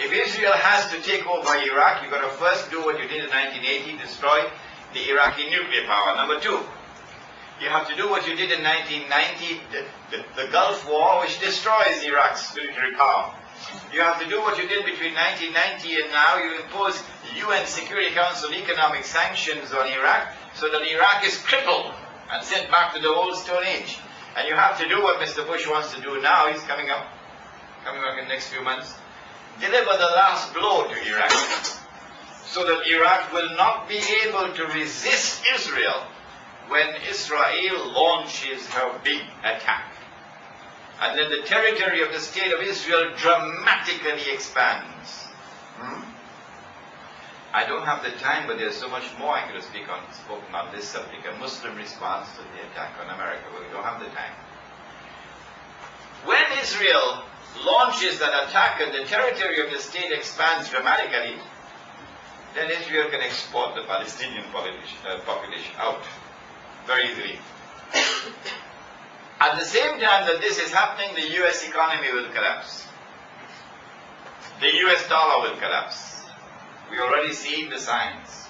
If Israel has to take over Iraq, you've got to first do what you did in 1980, destroy the Iraqi nuclear power. Number two, you have to do what you did in 1990, the Gulf War, which destroys Iraq's military power. You have to do what you did between 1990 and now. You impose UN Security Council economic sanctions on Iraq so that Iraq is crippled and sent back to the old Stone Age. And you have to do what Mr. Bush wants to do now. He's coming up in the next few months. Deliver the last blow to Iraq so that Iraq will not be able to resist Israel when Israel launches her big attack. And then the territory of the state of Israel dramatically expands. I don't have the time, but there's so much more I could have spoken on this subject, a Muslim response to the attack on America, but we don't have the time. When Israel launches that attack and the territory of the state expands dramatically, then Israel can export the Palestinian population out very easily. At the same time that this is happening, the US economy will collapse. The US dollar will collapse. We already see the signs.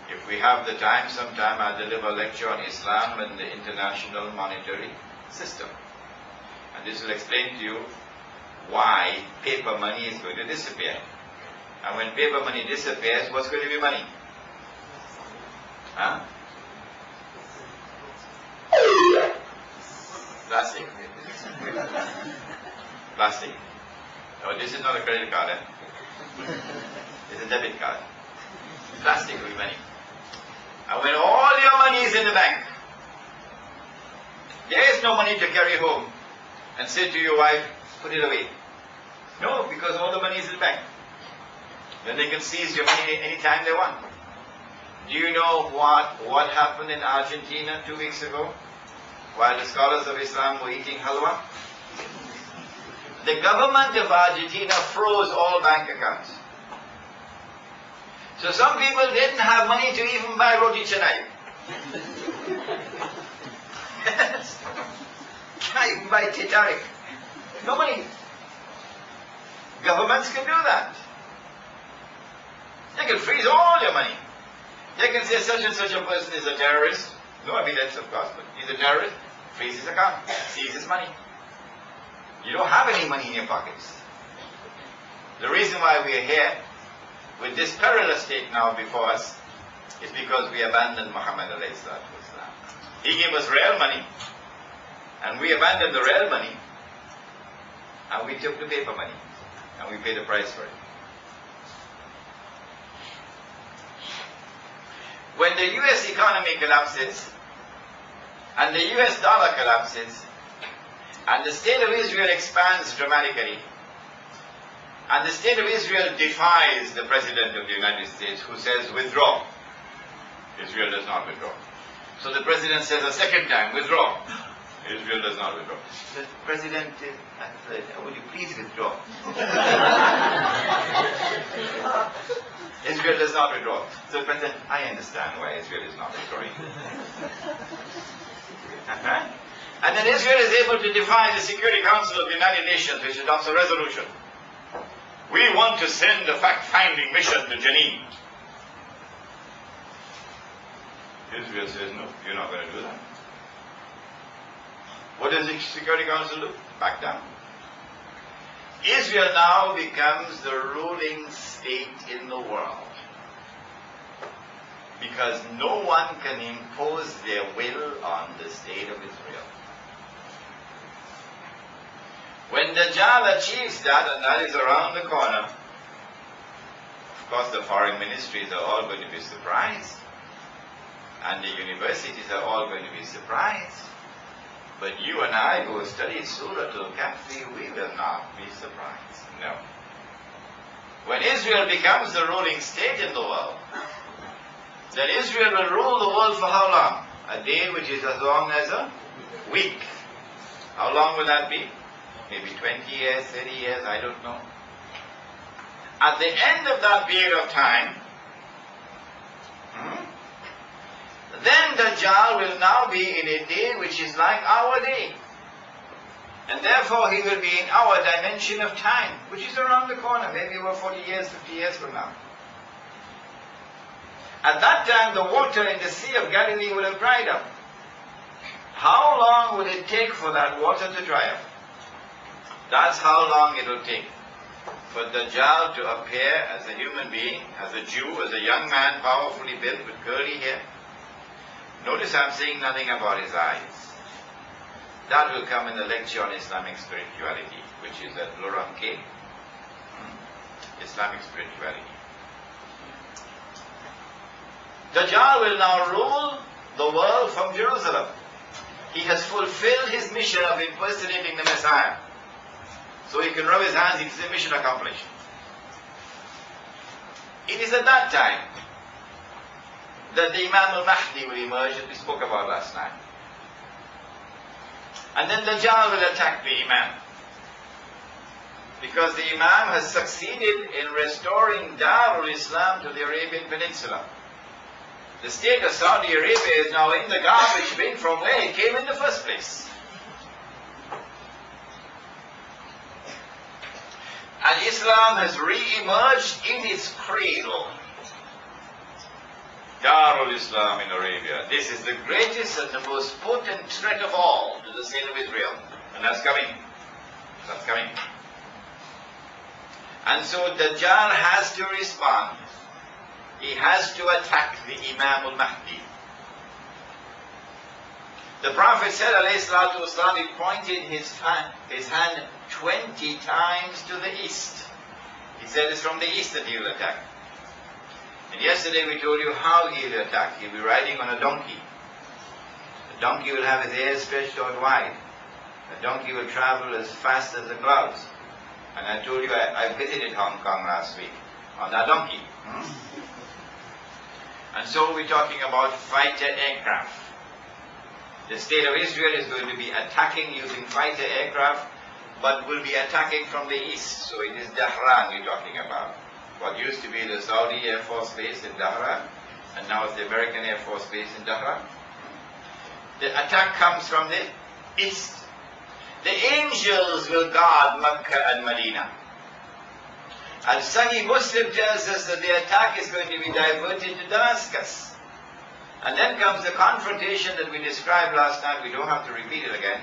If we have the time, sometime I'll deliver a lecture on Islam and the international monetary system. And this will explain to you why paper money is going to disappear. And when paper money disappears, what's going to be money? Huh? Plastic. Plastic. Oh, this is not a credit card, eh? It's a debit card. Plastic will be money. And when all your money is in the bank, there is no money to carry home and say to your wife, put it away. No, because all the money is in the bank. Then they can seize your money anytime they want. Do you know what happened in Argentina 2 weeks ago? While the scholars of Islam were eating halwa? The government of Argentina froze all bank accounts. So some people didn't have money to even buy roti canai. Can't even buy titarik. No money. Governments can do that. They can freeze all your money. They can say such and such a person is a terrorist. No evidence, of course, but he's a terrorist. Freeze his account. Seize his money. You don't have any money in your pockets. The reason why we are here with this perilous state now before us is because we abandoned Muhammad alayhi salatu wasalam. He gave us real money, and we abandoned the real money, and we took the paper money, and we paid the price for it. When the US economy collapses, and the US dollar collapses, and the state of Israel expands dramatically, and the state of Israel defies the President of the United States, who says, withdraw. Israel does not withdraw. So the President says a second time, withdraw. Israel does not withdraw. The President says, would you please withdraw? Israel does not withdraw. So the President, I understand why Israel is not withdrawing. And then Israel is able to defy the Security Council of the United Nations, which adopts a resolution. We want to send a fact-finding mission to Jenin. Israel says, no, you're not going to do that. What does the Security Council do? Back down. Israel now becomes the ruling state in the world, because no one can impose their will on the state of Israel. When Dajjal achieves that, and that is around the corner, of course the foreign ministries are all going to be surprised, and the universities are all going to be surprised. But you and I who study Surah Al-Kahf, we will not be surprised. No. When Israel becomes the ruling state in the world, then Israel will rule the world for how long? A day which is as long as a week. How long will that be? Maybe 20 years, 30 years, I don't know. At the end of that period of time, then Dajjal will now be in a day which is like our day. And therefore he will be in our dimension of time, which is around the corner, maybe about 40 years, 50 years from now. At that time, the water in the Sea of Galilee will have dried up. How long will it take for that water to dry up? That's how long it will take for Dajjal to appear as a human being, as a Jew, as a young man, powerfully built with curly hair. Notice I'm saying nothing about his eyes. That will come in the lecture on Islamic spirituality, which is at Loram K. Islamic spirituality. Dajjal will now rule the world from Jerusalem. He has fulfilled his mission of impersonating the Messiah. So he can rub his hands, it is a mission accomplished. It is at that time that the Imam al-Mahdi will emerge, that we spoke about last night. And then Dajjal will attack the Imam. Because the Imam has succeeded in restoring Darul Islam to the Arabian Peninsula. The state of Saudi Arabia is now in the garbage bin from where it came in the first place. And Islam has re-emerged in its cradle. Darul Islam in Arabia. This is the greatest and the most potent threat of all to the state of Israel. And that's coming. That's coming. And so Dajjal has to respond. He has to attack the Imam al-Mahdi. The Prophet said, alayhi salatu wasalam, he pointed his hand 20 times to the east. He said it's from the east that he will attack. And yesterday we told you how he will attack. He will be riding on a donkey. The donkey will have his ears stretched out wide. The donkey will travel as fast as the clouds. And I told you I visited Hong Kong last week on that donkey. And so we're talking about fighter aircraft. The state of Israel is going to be attacking using fighter aircraft, but will be attacking from the east. So it is Dahran we're talking about. What used to be the Saudi Air Force Base in Dahran, and now it's the American Air Force Base in Dahran. The attack comes from the east. The angels will guard Mecca and Medina. And Sahih Muslim tells us that the attack is going to be diverted to Damascus. And then comes the confrontation that we described last night. We don't have to repeat it again.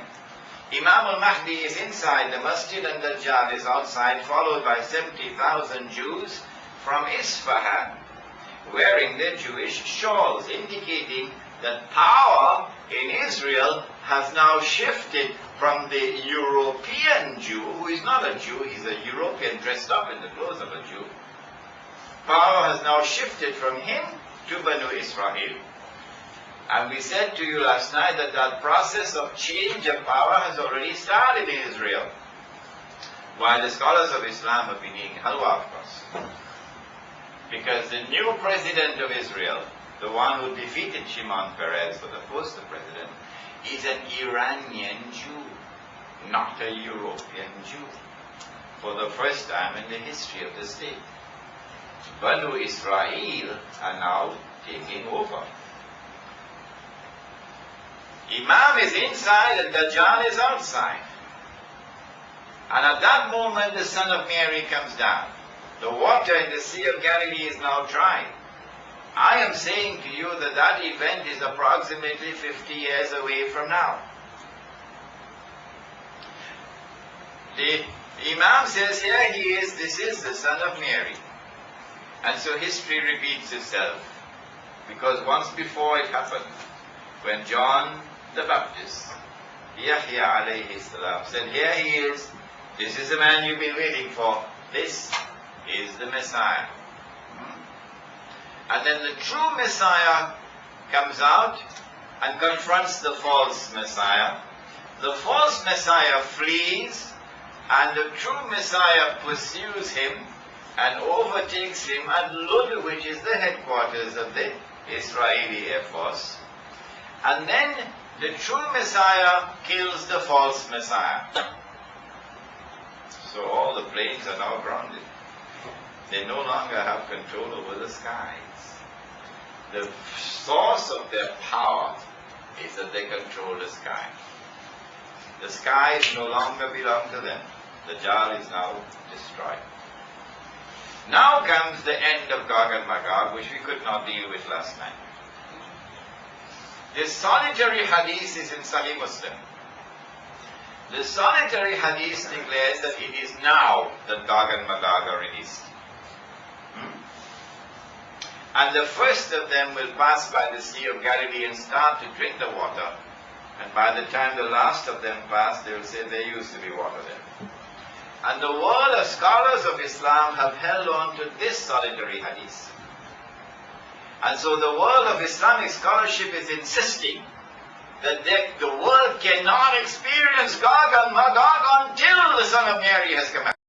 Imam al-Mahdi is inside the masjid and Dajjal is outside, followed by 70,000 Jews from Isfahan, wearing their Jewish shawls, indicating that power in Israel has now shifted from the European Jew, who is not a Jew, he's a European dressed up in the clothes of a Jew. Power has now shifted from him to Banu Israel. And we said to you last night that that process of change of power has already started in Israel. While the scholars of Islam have been eating halwa, of course. Because the new president of Israel, the one who defeated Shimon Peres for the post of president, is an Iranian Jew, not a European Jew. For the first time in the history of the state. Banu Israel are now taking over. Imam is inside and Dajjal is outside. And at that moment the son of Mary comes down. The water in the Sea of Galilee is now dry. I am saying to you that that event is approximately 50 years away from now. The Imam says, here he is, this is the son of Mary. And so history repeats itself. Because once before it happened, when John the Baptist, Yahya alayhi salam, said, here he is, this is the man you've been waiting for, this is the Messiah. And then the true Messiah comes out and confronts the false Messiah. The false Messiah flees, and the true Messiah pursues him and overtakes him at Lud, which is the headquarters of the Israeli Air Force. And then the true Messiah kills the false Messiah. So all the planes are now grounded. They no longer have control over the skies. The source of their power is that they control the sky. The skies no longer belong to them. The Dajjal is now destroyed. Now comes the end of Gog and Magog, which we could not deal with last night. This solitary hadith is in Sahih Muslim. The solitary hadith declares that it is now that Gog and Magog are released. And the first of them will pass by the Sea of Galilee and start to drink the water. And by the time the last of them pass, they will say there used to be water there. And the world of scholars of Islam have held on to this solitary hadith. And so the world of Islamic scholarship is insisting that the world cannot experience Gog and Magog until the Son of Mary has come out.